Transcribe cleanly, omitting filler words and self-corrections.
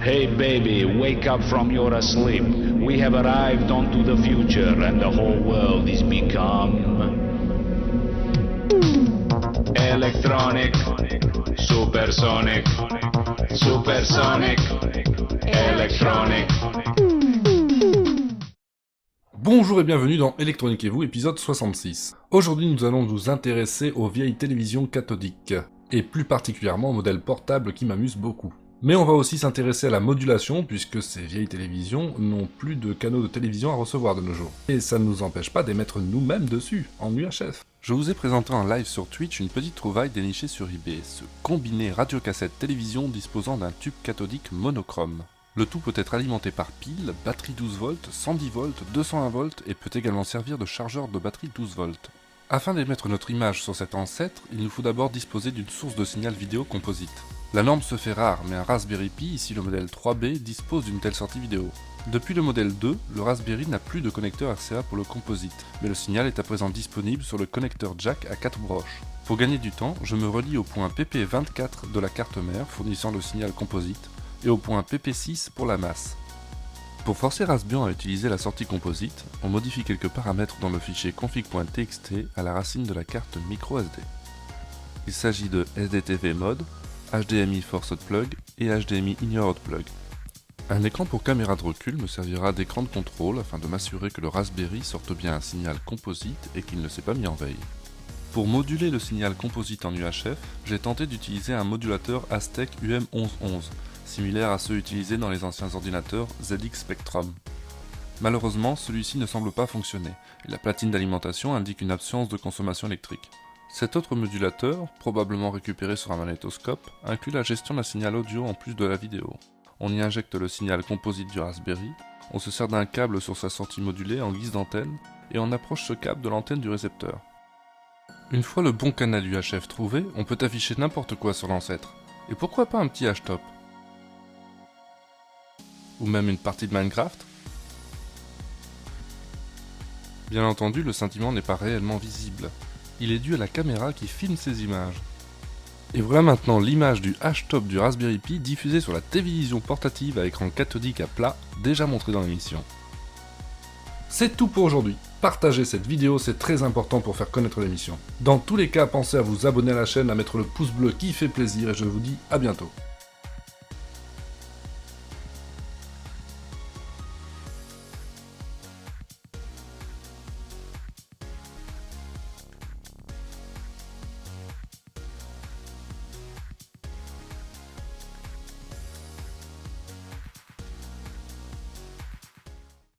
Hey baby, wake up from your sleep. We have arrived onto the future and the whole world is become electronic, supersonic, supersonic, electronic. Bonjour et bienvenue dans Électronique et vous, épisode 66. Aujourd'hui nous allons nous intéresser aux vieilles télévisions cathodiques, et plus particulièrement aux modèles portables qui m'amusent beaucoup. Mais on va aussi s'intéresser à la modulation, puisque ces vieilles télévisions n'ont plus de canaux de télévision à recevoir de nos jours. Et ça ne nous empêche pas d'émettre nous-mêmes dessus, en UHF. Je vous ai présenté en live sur Twitch une petite trouvaille dénichée sur eBay, ce combiné radiocassette télévision disposant d'un tube cathodique monochrome. Le tout peut être alimenté par pile, batterie 12 volts, 110 volts, 201 volts et peut également servir de chargeur de batterie 12 volts. Afin d'émettre notre image sur cet ancêtre, il nous faut d'abord disposer d'une source de signal vidéo composite. La norme se fait rare, mais un Raspberry Pi, ici le modèle 3B, dispose d'une telle sortie vidéo. Depuis le modèle 2, le Raspberry n'a plus de connecteur RCA pour le composite, mais le signal est à présent disponible sur le connecteur jack à 4 broches. Pour gagner du temps, je me relie au point PP24 de la carte mère fournissant le signal composite, et au point PP6 pour la masse. Pour forcer Raspbian à utiliser la sortie composite, on modifie quelques paramètres dans le fichier config.txt à la racine de la carte microSD. Il s'agit de SDTV mode, HDMI forced plug et HDMI ignored plug. Un écran pour caméra de recul me servira d'écran de contrôle afin de m'assurer que le Raspberry sorte bien un signal composite et qu'il ne s'est pas mis en veille. Pour moduler le signal composite en UHF, j'ai tenté d'utiliser un modulateur Aztec UM1111, similaire à ceux utilisés dans les anciens ordinateurs ZX Spectrum. Malheureusement, celui-ci ne semble pas fonctionner, et la platine d'alimentation indique une absence de consommation électrique. Cet autre modulateur, probablement récupéré sur un magnétoscope, inclut la gestion d'un signal audio en plus de la vidéo. On y injecte le signal composite du Raspberry, on se sert d'un câble sur sa sortie modulée en guise d'antenne, et on approche ce câble de l'antenne du récepteur. Une fois le bon canal UHF trouvé, on peut afficher n'importe quoi sur l'ancêtre. Et pourquoi pas un petit H-top ? Ou même une partie de Minecraft ? Bien entendu, le scintillement n'est pas réellement visible. Il est dû à la caméra qui filme ces images. Et voilà maintenant l'image du H-top du Raspberry Pi diffusée sur la télévision portative à écran cathodique à plat, déjà montrée dans l'émission. C'est tout pour aujourd'hui. Partagez cette vidéo, c'est très important pour faire connaître l'émission. Dans tous les cas, pensez à vous abonner à la chaîne, à mettre le pouce bleu qui fait plaisir et je vous dis à bientôt.